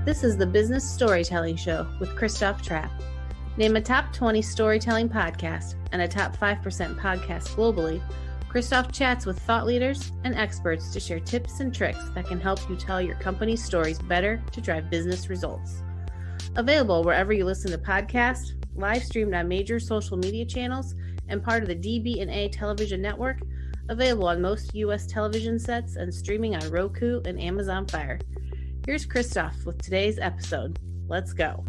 This is the Business Storytelling Show with Christoph Trapp. Name a top 20 storytelling podcast and a top 5% podcast globally. Christoph chats with thought leaders and experts to share tips and tricks that can help you tell your company's stories better to drive business results. Available wherever you listen to podcasts, live streamed on major social media channels, and part of the DB&A television network, available on most U.S. television sets and streaming on Roku and Amazon Fire. Here's Christoph with today's episode. Let's go.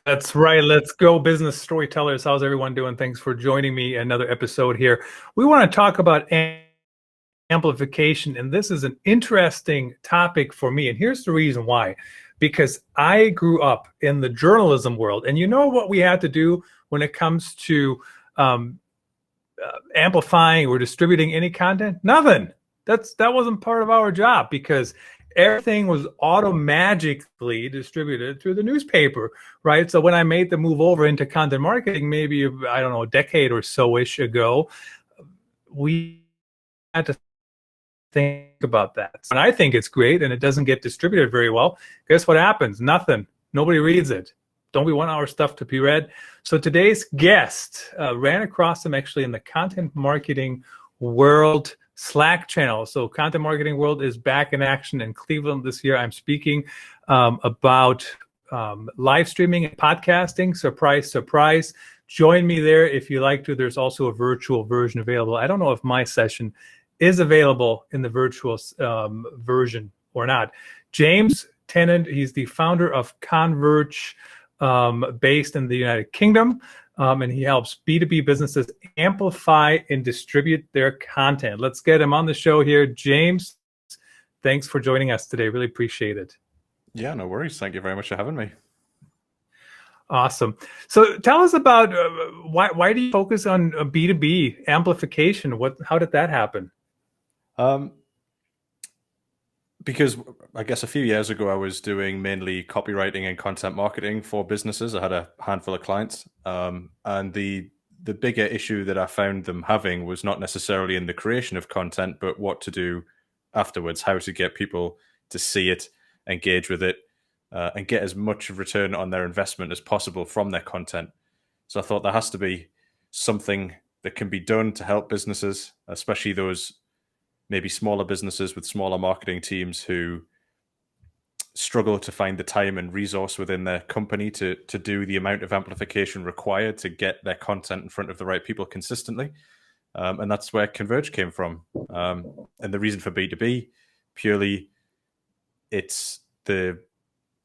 That's right. Let's go, business storytellers. How's everyone doing? Thanks for joining me. Another episode here. We want to talk about amplification, and this is an interesting topic for me. And here's the reason why. Because I grew up in the journalism world, and you know what we had to do when it comes to amplifying or distributing any content? Nothing. That wasn't part of our job, because everything was automatically distributed through the newspaper, right? So when I made the move over into content marketing, maybe, I don't know, a decade or so-ish ago, we had to think about that. And I think it's great, and it doesn't get distributed very well. Guess what happens? Nothing. Nobody reads it. Don't we want our stuff to be read? So today's guest ran across him actually in the content marketing world Slack channel. So content marketing world is back in action in Cleveland this year. I'm speaking about live streaming and podcasting. Surprise, surprise. Join me there if you like to. There's also a virtual version available. I don't know if my session is available in the virtual version or not. James Tennant, he's the founder of Converge, based in the United Kingdom, and he helps B2B businesses amplify and distribute their content. Let's get him on the show here. James, thanks for joining us today. Really appreciate it. Yeah, no worries. Thank you very much for having me. Awesome. So tell us about why do you focus on B2B amplification? How did that happen? Because I guess a few years ago, I was doing mainly copywriting and content marketing for businesses. I had a handful of clients. And the bigger issue that I found them having was not necessarily in the creation of content, but what to do afterwards, how to get people to see it, engage with it, and get as much return on their investment as possible from their content. So I thought there has to be something that can be done to help businesses, especially those maybe smaller businesses with smaller marketing teams who struggle to find the time and resource within their company to do the amount of amplification required to get their content in front of the right people consistently. And that's where Converge came from. And the reason for B2B, purely it's the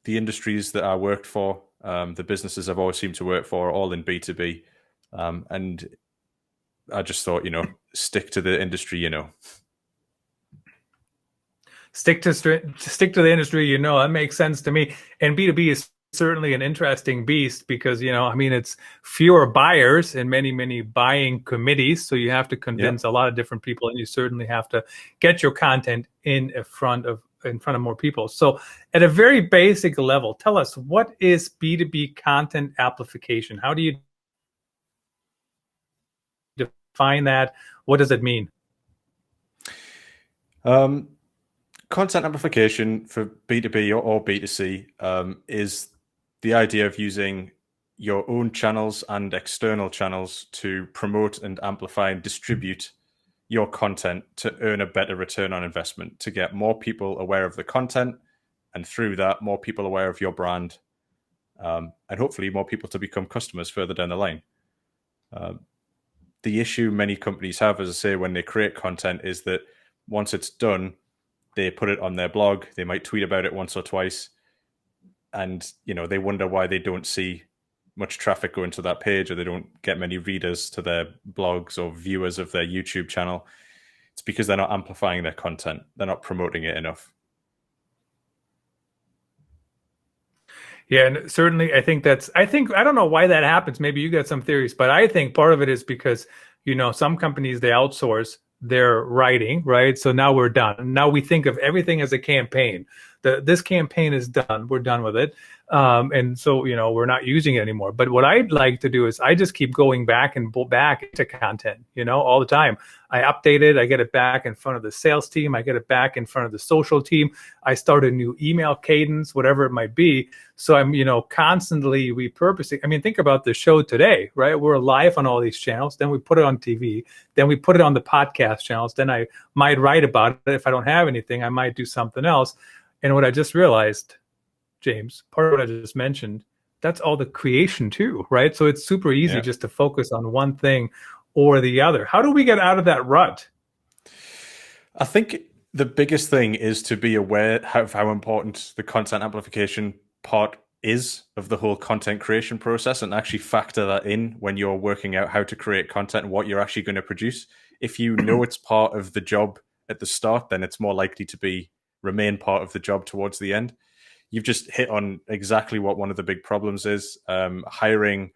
industries that I worked for, the businesses I've always seemed to work for, are all in B2B. And I just thought, stick to the industry, Stick to the industry, that makes sense to me. And B2B is certainly an interesting beast because, it's fewer buyers and many, many buying committees. So you have to convince a lot of different people, and you certainly have to get your content in front of more people. So at a very basic level, tell us, what is B2B content amplification? How do you define that? What does it mean? Content amplification for B2B or B2C is the idea of using your own channels and external channels to promote and amplify and distribute your content to earn a better return on investment, to get more people aware of the content, and through that, more people aware of your brand, and hopefully more people to become customers further down the line. The issue many companies have, as I say, when they create content is that once it's done, they put it on their blog, they might tweet about it once or twice, and they wonder why they don't see much traffic going to that page, or they don't get many readers to their blogs or viewers of their YouTube channel. It's because they're not amplifying their content. They're not promoting it enough. Yeah, and certainly I don't know why that happens. Maybe you got some theories, but I think part of it is because, some companies, they outsource their writing, right? So now we're done. Now we think of everything as a campaign. This campaign is done. We're done with it. And so, we're not using it anymore. But what I'd like to do is I just keep going back and back into content, all the time. I update it. I get it back in front of the sales team. I get it back in front of the social team. I start a new email cadence, whatever it might be. So I'm, constantly repurposing. I mean, think about the show today, right? We're live on all these channels. Then we put it on TV. Then we put it on the podcast channels. Then I might write about it. If I don't have anything, I might do something else. And what I just realized, James, part of what I just mentioned, that's all the creation too, right? So it's super easy just to focus on one thing or the other. How do we get out of that rut? I think the biggest thing is to be aware of how important the content amplification part is of the whole content creation process, and actually factor that in when you're working out how to create content and what you're actually going to produce. If you know it's part of the job at the start, then it's more likely to remain part of the job towards the end. You've just hit on exactly what one of the big problems is. Hiring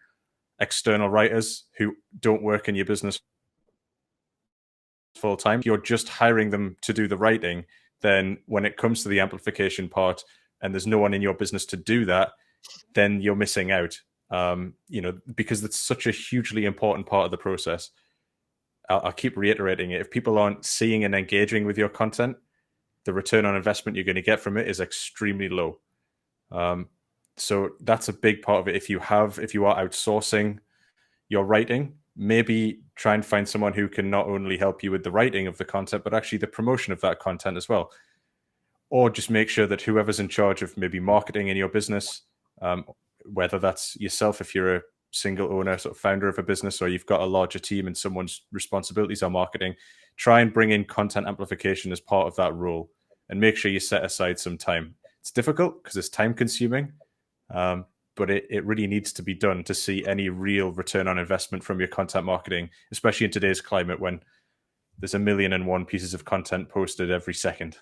external writers who don't work in your business full time. If you're just hiring them to do the writing, then when it comes to the amplification part and there's no one in your business to do that, then you're missing out. Because it's such a hugely important part of the process. I'll keep reiterating it. If people aren't seeing and engaging with your content, the return on investment you're going to get from it is extremely low. So that's a big part of it. If you are outsourcing your writing, maybe try and find someone who can not only help you with the writing of the content, but actually the promotion of that content as well. Or just make sure that whoever's in charge of maybe marketing in your business, whether that's yourself if you're a single owner, sort of founder of a business, or you've got a larger team and someone's responsibilities are marketing, try and bring in content amplification as part of that role and make sure you set aside some time. It's difficult because it's time consuming, but it really needs to be done to see any real return on investment from your content marketing, especially in today's climate when there's 1,000,001 pieces of content posted every second.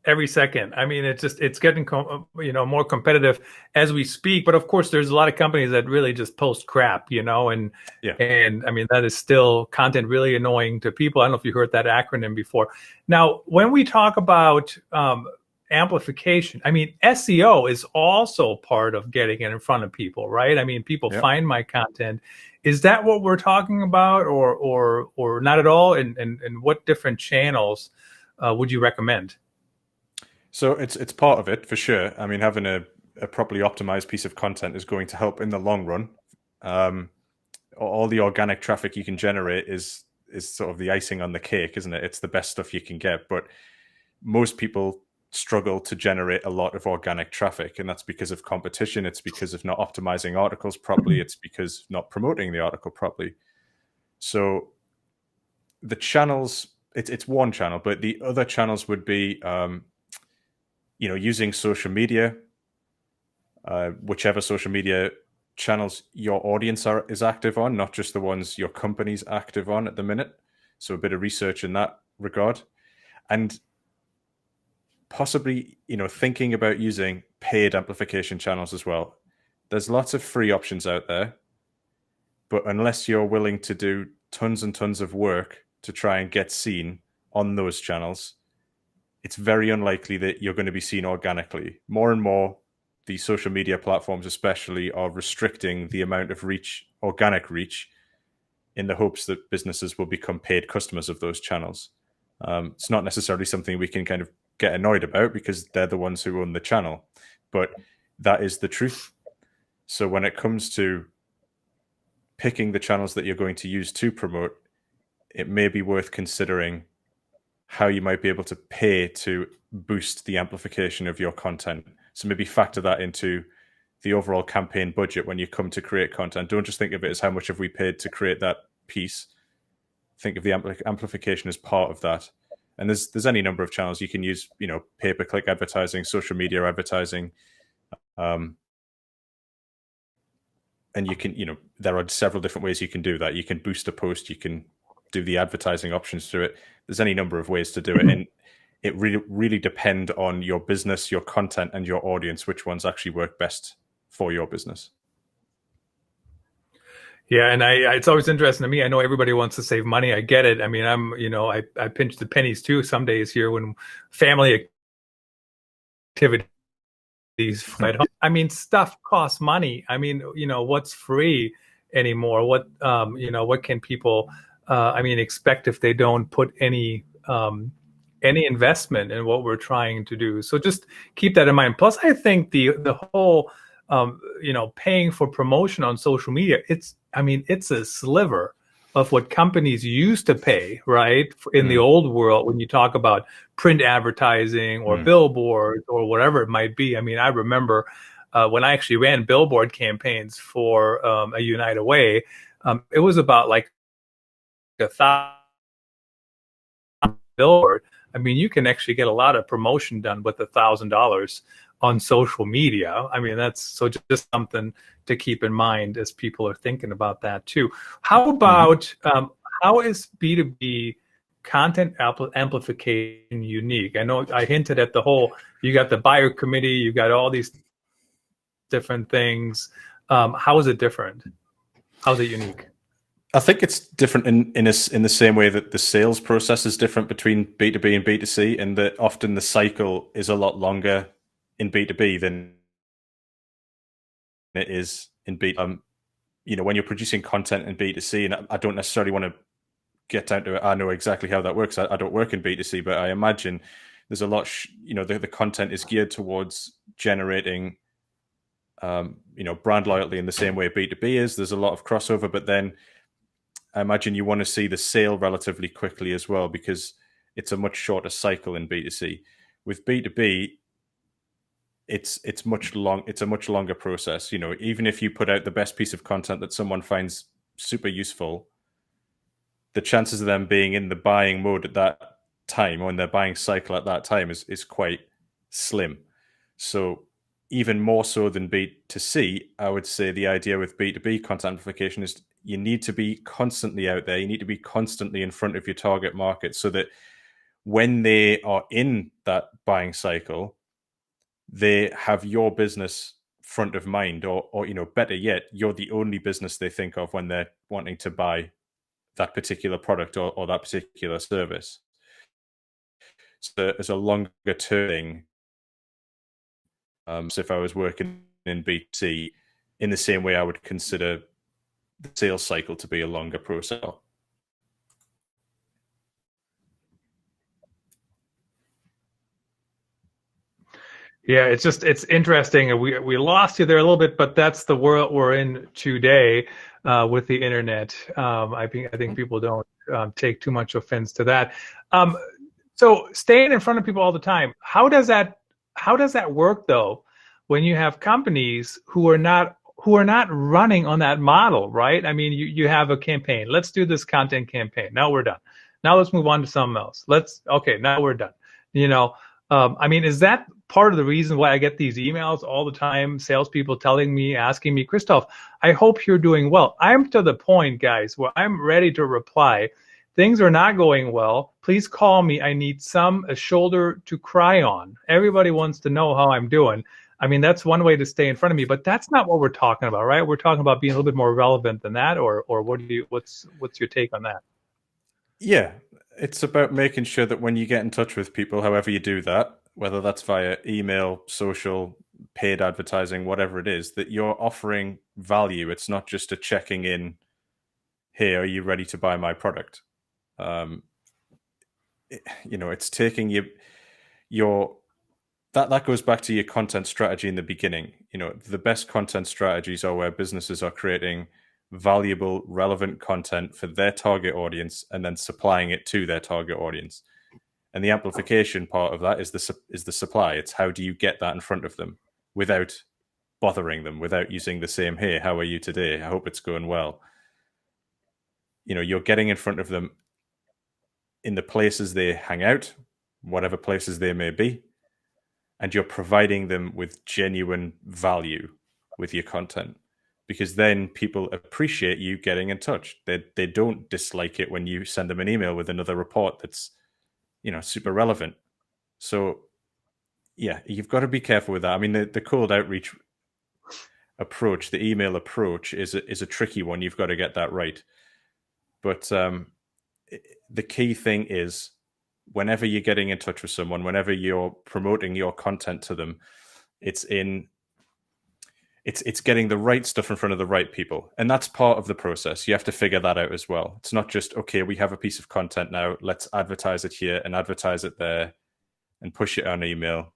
Every second. I mean, it's getting more competitive as we speak. But of course, there's a lot of companies that really just post crap, and I mean, that is still content really annoying to people. I don't know if you heard that acronym before. Now, when we talk about amplification, I mean, SEO is also part of getting it in front of people, right? I mean, people find my content. Is that what we're talking about, or not at all? And what different channels would you recommend? So it's part of it for sure. I mean, having a properly optimized piece of content is going to help in the long run. All the organic traffic you can generate is sort of the icing on the cake, isn't it? It's the best stuff you can get. But most people struggle to generate a lot of organic traffic, and that's because of competition. It's because of not optimizing articles properly. It's because of not promoting the article properly. So the channels, it's one channel, but the other channels would be using social media, whichever social media channels your audience is active on, not just the ones your company's active on at the minute. So a bit of research in that regard. And possibly, thinking about using paid amplification channels as well. There's lots of free options out there, but unless you're willing to do tons and tons of work to try and get seen on those channels, it's very unlikely that you're going to be seen organically. More and more, the social media platforms especially are restricting the amount of reach, organic reach, in the hopes that businesses will become paid customers of those channels. It's not necessarily something we can kind of get annoyed about because they're the ones who own the channel, but that is the truth. So when it comes to picking the channels that you're going to use to promote, it may be worth considering how you might be able to pay to boost the amplification of your content. So maybe factor that into the overall campaign budget when you come to create content. Don't just think of it as how much have we paid to create that piece. Think of the amplification as part of that. And there's any number of channels you can use, pay-per-click advertising, social media advertising. And you can, there are several different ways you can do that. You can boost a post, you can do the advertising options to it. There's any number of ways to do it. And it really depend on your business, your content, and your audience, which ones actually work best for your business. Yeah, and it's always interesting to me. I know everybody wants to save money. I get it. I mean, I pinch the pennies too some days here when family activity I mean, stuff costs money. I mean, what's free anymore? What what can people expect if they don't put any investment in what we're trying to do? So just keep that in mind. Plus, I think the whole paying for promotion on social media, it's a sliver of what companies used to pay, right? In the old world, when you talk about print advertising or billboards or whatever it might be. I mean, I remember when I actually ran billboard campaigns for a United Way, it was about like 1,000 billboard. I mean, you can actually get a lot of promotion done with $1,000 on social media. I mean, that's so just something to keep in mind as people are thinking about that too. How about how is B2B content amplification unique? I know I hinted at the whole, you got the buyer committee, you got all these different things. How is it different? How's it unique? I think it's different in the same way that the sales process is different between B2B and B2C, and that often the cycle is a lot longer in B2B than it is in B2C. When you're producing content in B2C, and I don't necessarily want to get down to it, I know exactly how that works. I don't work in B2C, but I imagine there's a lot, the content is geared towards generating, brand loyalty in the same way B2B is. There's a lot of crossover, but then I imagine you want to see the sale relatively quickly as well, because it's a much shorter cycle in B2C. With B2B, it's a much longer process. Even if you put out the best piece of content that someone finds super useful, the chances of them being in the buying mode at that time, or in their buying cycle at that time, is quite slim. So even more so than B2C, I would say the idea with B2B content amplification is you need to be constantly out there. You need to be constantly in front of your target market, so that when they are in that buying cycle, they have your business front of mind, or better yet, you're the only business they think of when they're wanting to buy that particular product or that particular service. So as a longer term thing, so if I was working in B2C, in the same way I would consider the sales cycle to be a longer process. Yeah, it's interesting. We lost you there a little bit, but that's the world we're in today with the internet. I think people don't take too much offense to that. So staying in front of people all the time, how does that work though, when you have companies who are not running on that model, right? I mean, you have a campaign. Let's do this content campaign. Now we're done. Now let's move on to something else. Now we're done. Is that part of the reason why I get these emails all the time, salespeople asking me, Christoph, I hope you're doing well. I'm to the point, guys, where I'm ready to reply. Things are not going well. Please call me. I need a shoulder to cry on. Everybody wants to know how I'm doing. I mean, that's one way to stay in front of me, but that's not what we're talking about, right? We're talking about being a little bit more relevant than that, or what's your take on that? Yeah, it's about making sure that when you get in touch with people, however you do that, whether that's via email, social, paid advertising, whatever it is, that you're offering value. It's not just a checking in, hey, are you ready to buy my product? It's taking that goes back to your content strategy in the beginning. The best content strategies are where businesses are creating valuable, relevant content for their target audience and then supplying it to their target audience. And the amplification part of that is the supply. It's how do you get that in front of them without bothering them, without using the same, hey, how are you today? I hope it's going well. You're getting in front of them in the places they hang out, whatever places they may be, and you're providing them with genuine value with your content, because then people appreciate you getting in touch. They don't dislike it when you send them an email with another report that's super relevant. So yeah, you've got to be careful with that. I mean, the cold outreach approach, the email approach is a tricky one. You've got to get that right. But the key thing is, whenever you're getting in touch with someone, whenever you're promoting your content to them, It's getting the right stuff in front of the right people. And that's part of the process. You have to figure that out as well. It's not just, okay, we have a piece of content now, let's advertise it here and advertise it there and push it on email.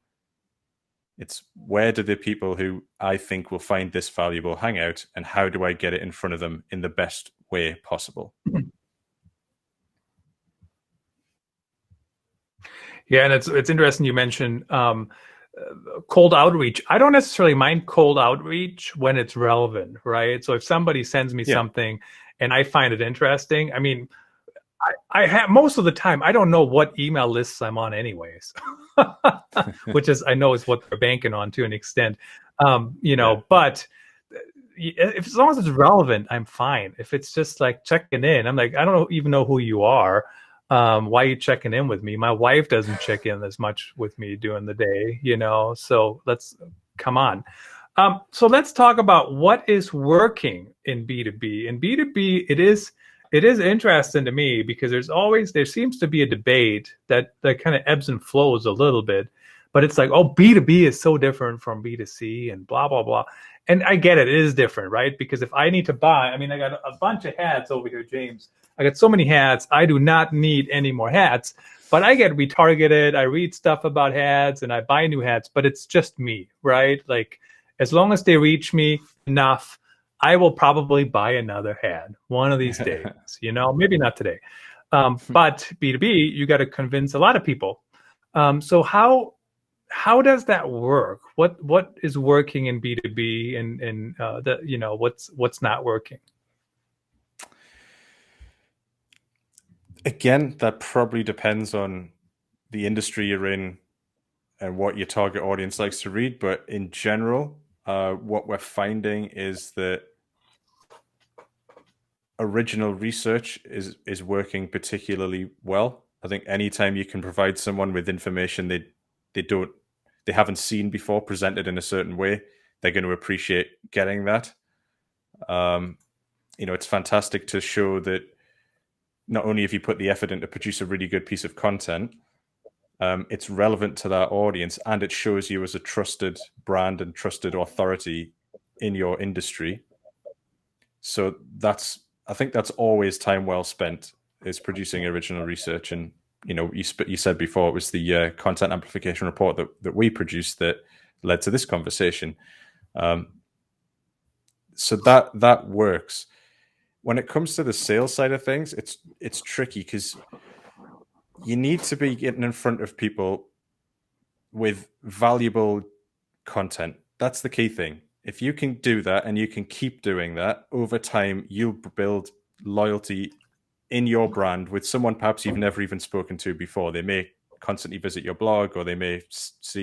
It's where do the people who I think will find this valuable hang out, and how do I get it in front of them in the best way possible? Yeah, and it's interesting you mentioned cold outreach. I don't necessarily mind cold outreach when it's relevant, right? So if somebody sends me something and I find it interesting, I mean, I have most of the time, I don't know what email lists I'm on anyways, which is, I know is what they're banking on to an extent, but if, as long as it's relevant, I'm fine. If it's just like checking in, I'm like, I don't even know who you are. Why are you checking in with me? My wife doesn't check in as much with me during the day, so let's come on. So let's talk about what is working in B2B. In B2B, it is interesting to me because there seems to be a debate that kind of ebbs and flows a little bit, but it's like, oh, B2B is so different from B2C and blah, blah, blah. And I get it. It is different, right? Because if I need to buy, I mean, I got a bunch of hats over here, James. I got so many hats. I do not need any more hats, but I get retargeted. I read stuff about hats and I buy new hats, but it's just me, right? Like, as long as they reach me enough, I will probably buy another hat one of these days, maybe not today. But B2B, you got to convince a lot of people. So how does that work? What is working in B2B and what's not working? Again, that probably depends on the industry you're in and what your target audience likes to read. But in general, what we're finding is that original research is working particularly well. I think anytime you can provide someone with information they haven't seen before presented in a certain way, they're going to appreciate getting that. It's fantastic to show that not only have you put the effort in to produce a really good piece of content, it's relevant to that audience, and it shows you as a trusted brand and trusted authority in your industry. So I think that's always time well spent, is producing original research. And you said before it was the content amplification report that we produced that led to this conversation. So that works. When it comes to the sales side of things, it's tricky because you need to be getting in front of people with valuable content. That's the key thing. If you can do that and you can keep doing that, over time, you'll build loyalty in your brand with someone perhaps you've never even spoken to before. They may constantly visit your blog, or they may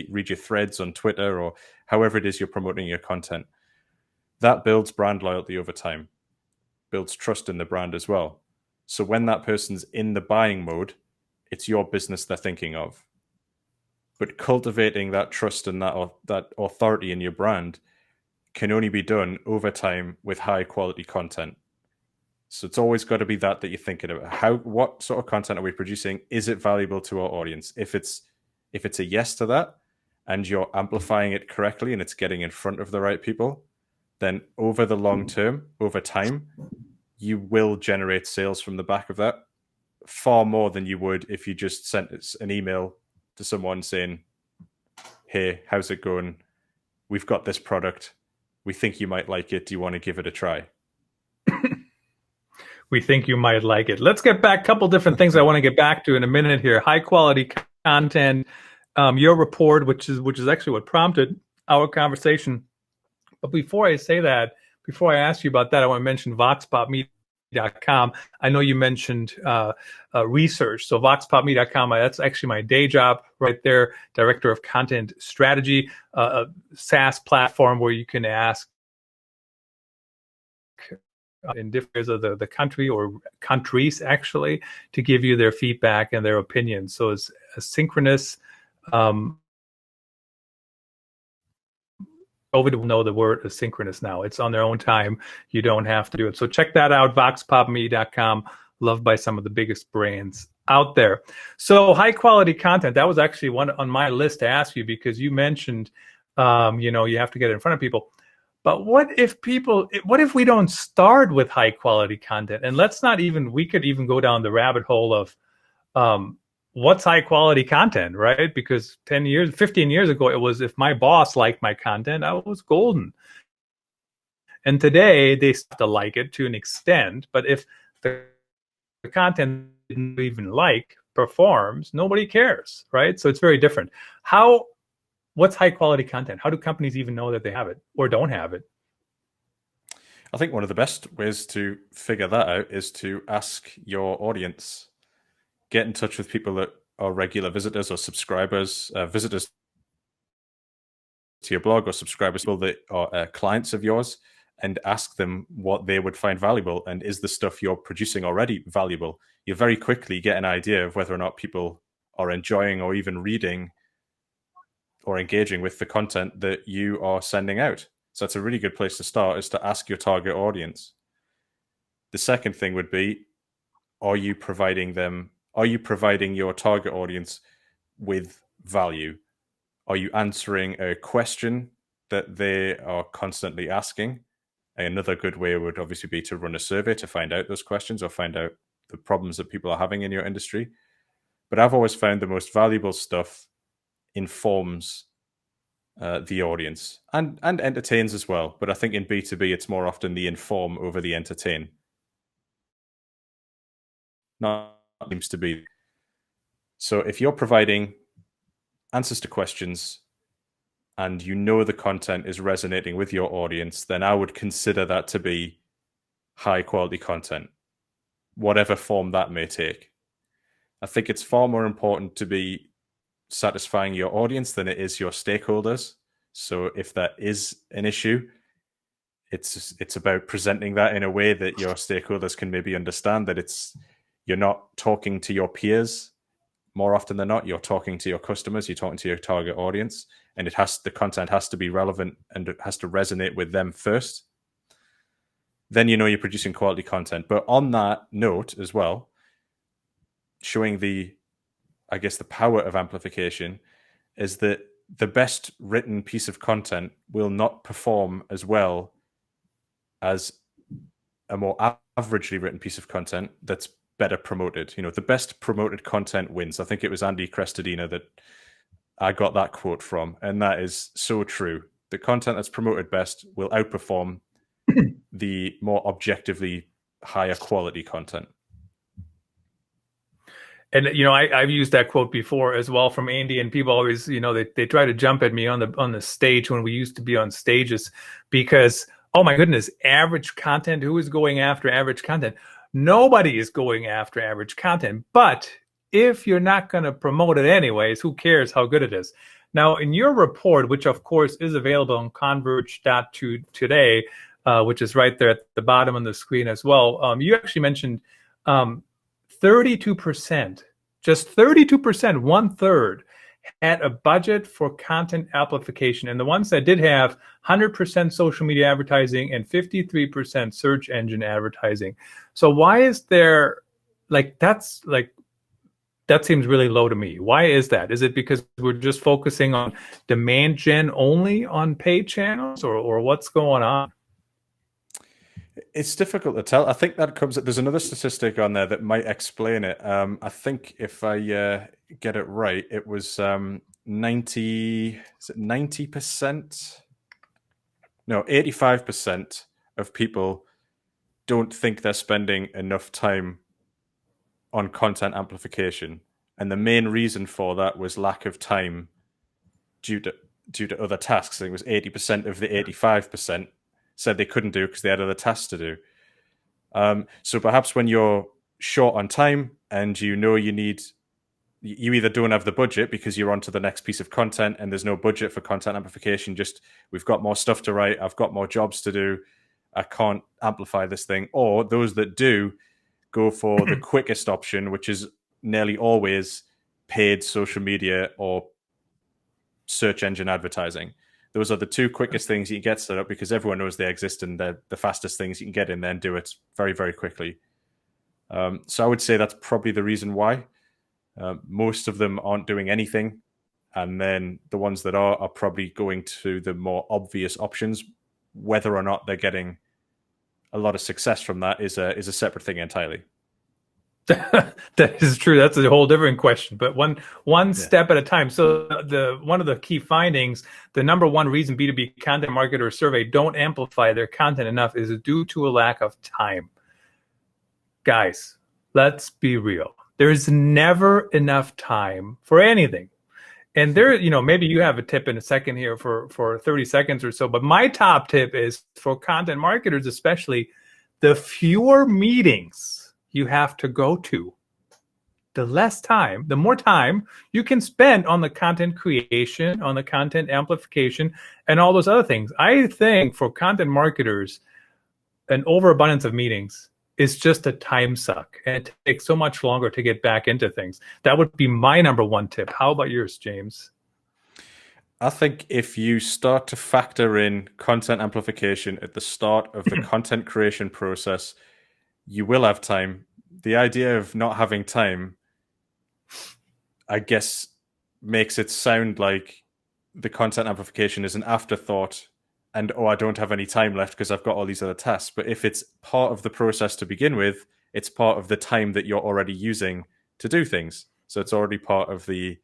read your threads on Twitter, or however it is you're promoting your content. That builds brand loyalty over time, builds trust in the brand as well. So when that person's in the buying mode, it's your business they're thinking of. But cultivating that trust and that authority in your brand can only be done over time with high quality content. So it's always got to be that you're thinking about. What sort of content are we producing? Is it valuable to our audience? If it's a yes to that, and you're amplifying it correctly and it's getting in front of the right people, then over the long term, over time, you will generate sales from the back of that far more than you would if you just sent an email to someone saying, hey, how's it going? We've got this product. We think you might like it. Do you want to give it a try? We think you might like it. Let's get back a couple different things I want to get back to in a minute here. High quality content, your report, which is actually what prompted our conversation. But before I say that, before I ask you about that, I want to mention voxpopmedia.com. I know you mentioned research. So voxpopmedia.com, that's actually my day job right there, Director of Content Strategy, a SaaS platform where you can ask in different areas of the country or countries actually to give you their feedback and their opinions. So it's asynchronous. COVID will know the word asynchronous now. It's on their own time. You don't have to do it. So check that out, voxpopme.com, loved by some of the biggest brands out there. So high quality content, that was actually one on my list to ask you, because you mentioned You have to get it in front of people. But what if we don't start with high quality content? And we could even go down the rabbit hole of what's high quality content, right? Because 15 years ago, it was if my boss liked my content, I was golden. And today they start to like it to an extent, but if the content didn't even performs, nobody cares, right? So it's very different. What's high quality content? How do companies even know that they have it or don't have it? I think one of the best ways to figure that out is to ask your audience. Get in touch with people that are regular visitors or subscribers, visitors to your blog or subscribers, people that are clients of yours, and ask them what they would find valuable. And is the stuff you're producing already valuable? You very quickly get an idea of whether or not people are enjoying or even reading or engaging with the content that you are sending out. So that's a really good place to start, is to ask your target audience. The second thing would be, are you providing your target audience with value? Are you answering a question that they are constantly asking? Another good way would obviously be to run a survey to find out those questions or find out the problems that people are having in your industry. But I've always found the most valuable stuff informs the audience and entertains as well. But I think in B2B, it's more often the inform over the entertain. Not seems to be. So if you're providing answers to questions and you know the content is resonating with your audience, then I would consider that to be high quality content, whatever form that may take. I think it's far more important to be satisfying your audience than it is your stakeholders. So if that is an issue, it's about presenting that in a way that your stakeholders can maybe understand that you're not talking to your peers. More often than not, you're talking to your customers, you're talking to your target audience, and the content has to be relevant and it has to resonate with them first. Then you're producing quality content. But on that note as well, showing the power of amplification is that the best written piece of content will not perform as well as a more averagely written piece of content that's better promoted. The best promoted content wins. I think it was Andy Crestodina that I got that quote from, and that is so true. The content that's promoted best will outperform the more objectively higher quality content. And I've used that quote before as well from Andy, and people always they try to jump at me on the stage when we used to be on stages, because oh my goodness, average content, who is going after average content? Nobody is going after average content. But if you're not going to promote it anyways, who cares how good it is? Now, in your report, which of course is available on converge.to today, which is right there at the bottom of the screen as well, you actually mentioned 32%, just 32%, 1/3 had a budget for content amplification. And the ones that did have 100% social media advertising and 53% search engine advertising. So why is there that seems really low to me. Why is that? Is it because we're just focusing on demand gen only on paid channels, or what's going on? It's difficult to tell. I think that there's another statistic on there that might explain it. I think if I get it right, it was 90%? No, 85% of people don't think they're spending enough time on content amplification. And the main reason for that was lack of time due to other tasks. I think it was 80% of the 85% said they couldn't do because they had other tasks to do. So perhaps when you're short on time and you either don't have the budget because you're on to the next piece of content and there's no budget for content amplification, just we've got more stuff to write, I've got more jobs to do, I can't amplify this thing. Or those that do go for the quickest option, which is nearly always paid social media or search engine advertising. Those are the two quickest things you can get set up because everyone knows they exist, and they're the fastest things you can get in there and do it very, very quickly. So I would say that's probably the reason why. Most of them aren't doing anything And then the ones that are probably going to the more obvious options. Whether or not they're getting a lot of success from that is a separate thing entirely. That is true. That's a whole different question, but one step at a time. So one of the key findings, the number one reason B2B content marketers survey don't amplify their content enough is due to a lack of time. Guys, let's be real. There's never enough time for anything. And there, maybe you have a tip in a second here for 30 seconds or so, but my top tip is for content marketers, especially, the fewer meetings you have to go to, the more time you can spend on the content creation, on the content amplification, and all those other things. I think for content marketers, an overabundance of meetings is just a time suck, and it takes so much longer to get back into things. That would be my number one tip. How about yours, James? I think if you start to factor in content amplification at the start of the content creation process, you will have time. The idea of not having time, I guess, makes it sound like the content amplification is an afterthought and, I don't have any time left because I've got all these other tasks. But if it's part of the process to begin with, it's part of the time that you're already using to do things. So it's already part of the,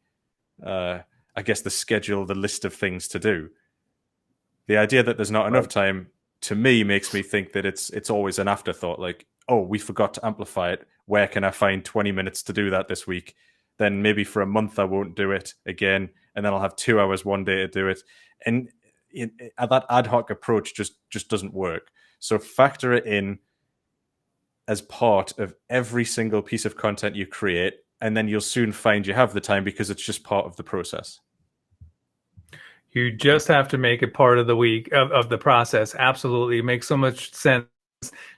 I guess, the schedule, the list of things to do. The idea that there's not enough time, to me, makes me think that it's always an afterthought. Like, oh, we forgot to amplify it. Where can I find 20 minutes to do that this week? Then maybe for a month I won't do it again, and then I'll have 2 hours one day to do it. And that ad hoc approach just doesn't work. So factor it in as part of every single piece of content you create, and then you'll soon find you have the time because it's just part of the process. You just have to make it part of the week of the process. Absolutely. It makes so much sense.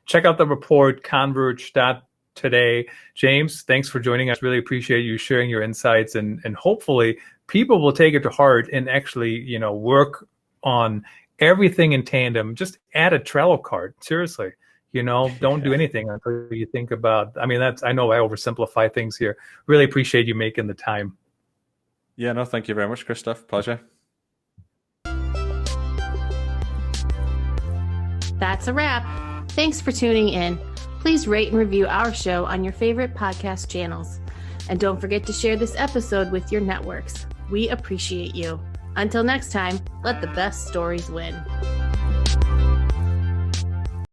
Check out the report, converge.today. James, thanks for joining us. Really appreciate you sharing your insights, and hopefully people will take it to heart and actually, work on everything in tandem. Just add a Trello card. Seriously, don't do anything until you think about, I know I oversimplify things here. Really appreciate you making the time. Yeah, no, thank you very much, Christoph. Pleasure. That's a wrap. Thanks for tuning in. Please rate and review our show on your favorite podcast channels. And don't forget to share this episode with your networks. We appreciate you. Until next time, let the best stories win.